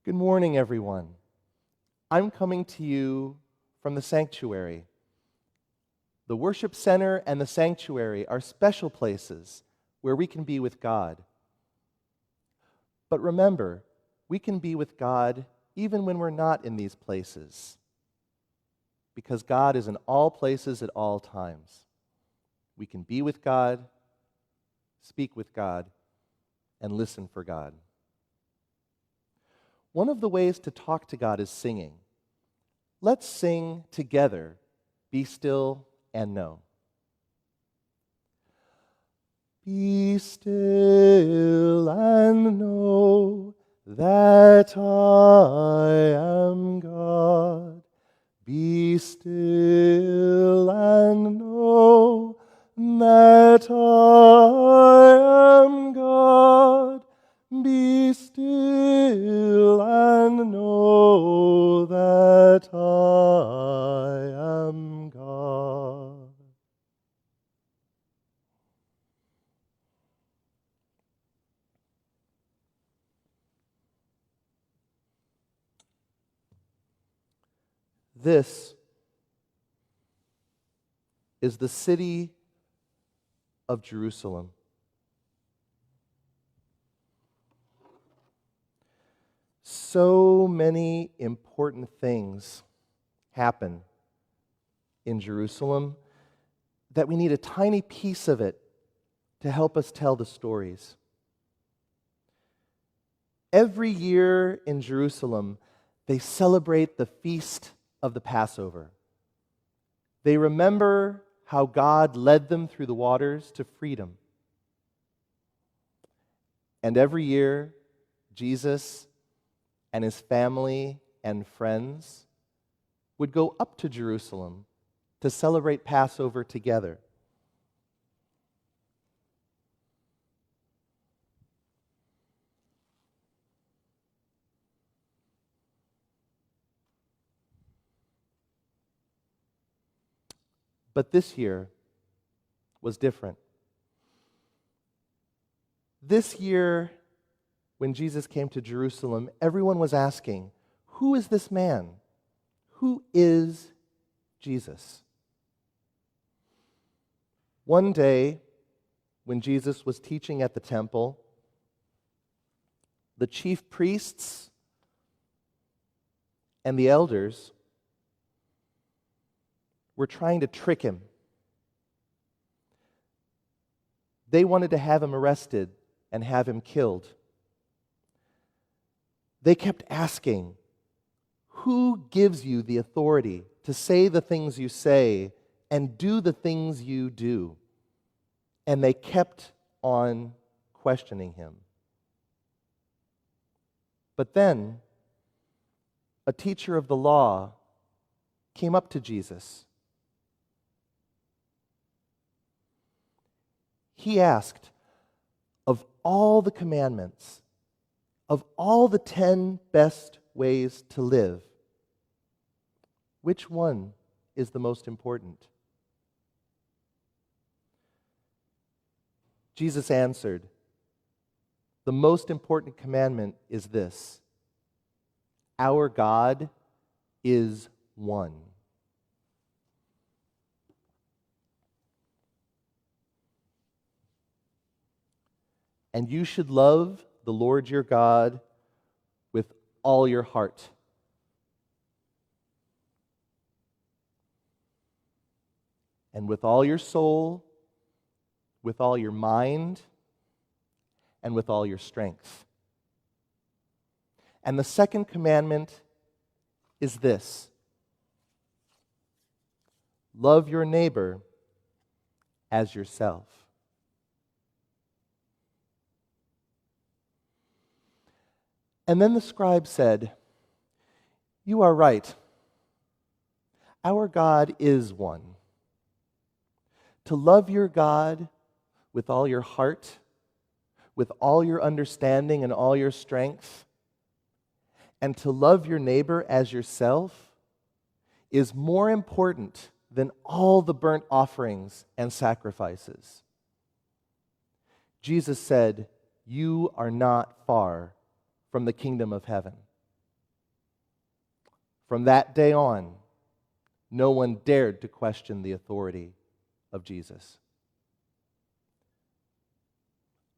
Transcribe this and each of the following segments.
Good morning, everyone. I'm coming to you from the sanctuary. The worship center and the sanctuary are special places where we can be with God. But remember, we can be with God even when we're not in these places, because God is in all places at all times. We can be with God, speak with God, and listen for God. One of the ways to talk to God is singing. Let's sing together, Be Still and Know. Be still and know that I am God. Be still and know that I am God. Be still and know that I am God. This is the city of Jerusalem. So many important things happen in Jerusalem that we need a tiny piece of it to help us tell the stories. Every year in Jerusalem, they celebrate the feast of the Passover. They remember how God led them through the waters to freedom. And every year, Jesus and his family and friends would go up to Jerusalem to celebrate Passover together. But this year was different. This year, when Jesus came to Jerusalem, everyone was asking, who is this man? Who is Jesus? One day, when Jesus was teaching at the temple, the chief priests and the elders were trying to trick him. They wanted to have him arrested and have him killed. They kept asking, who gives you the authority to say the things you say and do the things you do? And they kept on questioning him. But then, a teacher of the law came up to Jesus. He asked, of all the commandments, of all the 10 best ways to live, which one is the most important? Jesus answered, the most important commandment is this: our God is one. And you should love the Lord your God with all your heart, and with all your soul, with all your mind, and with all your strength. And the second commandment is this: love your neighbor as yourself. And then the scribe said, you are right. Our God is one. To love your God with all your heart, with all your understanding and all your strength, and to love your neighbor as yourself is more important than all the burnt offerings and sacrifices. Jesus said, you are not far from the kingdom of heaven. From that day on, no one dared to question the authority of Jesus.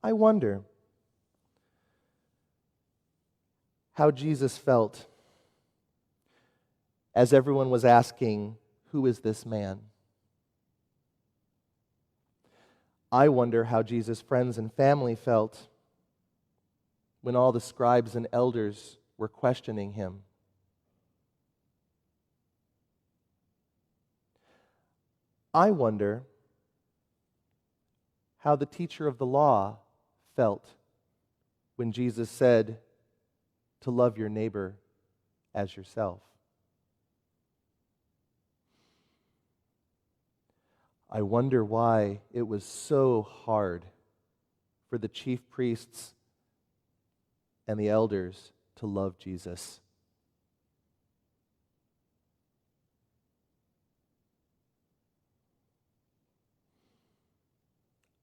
I wonder how Jesus felt as everyone was asking, "Who is this man?" I wonder how Jesus' friends and family felt when all the scribes and elders were questioning him. I wonder how the teacher of the law felt when Jesus said to love your neighbor as yourself. I wonder why it was so hard for the chief priests and the elders to love Jesus.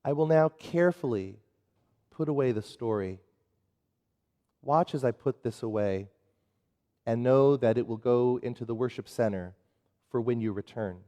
I will now carefully put away the story. Watch as I put this away, and know that it will go into the worship center for when you return.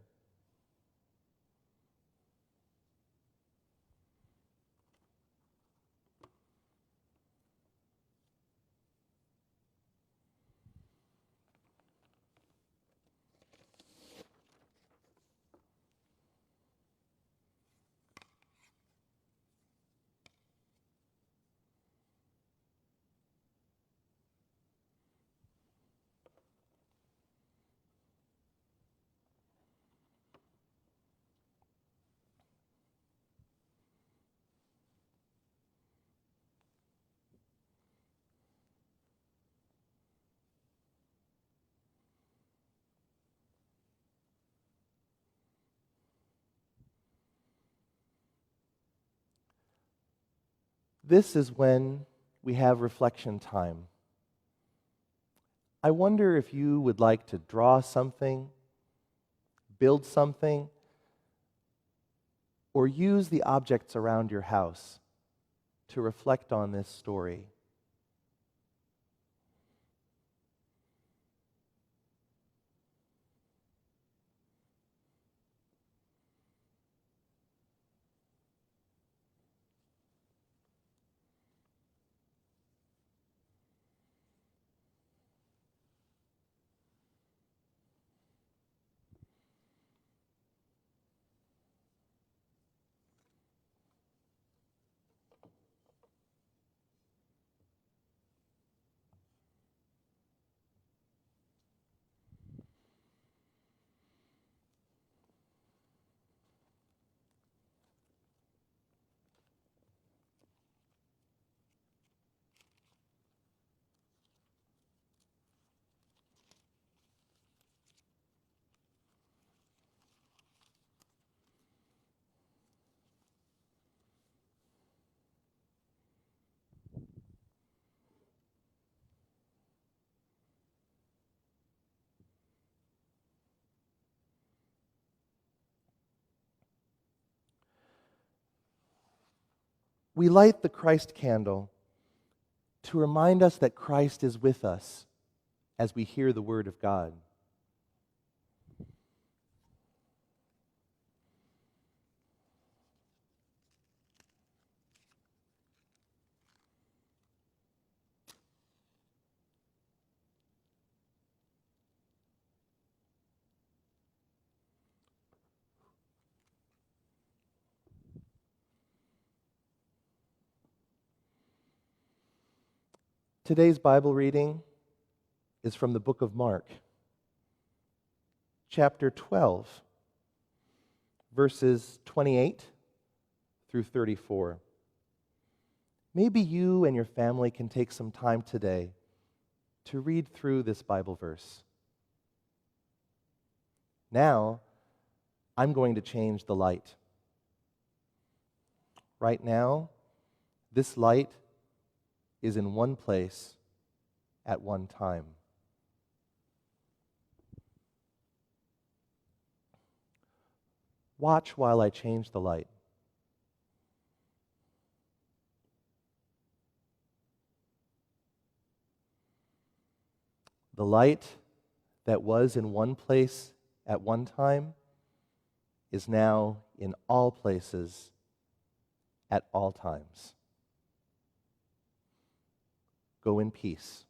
This is when we have reflection time. I wonder if you would like to draw something, build something, or use the objects around your house to reflect on this story. We light the Christ candle to remind us that Christ is with us as we hear the word of God. Today's Bible reading is from the book of Mark, chapter 12, verses 28 through 34. Maybe you and your family can take some time today to read through this Bible verse. Now, I'm going to change the light. Right now, this light is in one place at one time. Watch while I change the light. The light that was in one place at one time is now in all places at all times. Go in peace.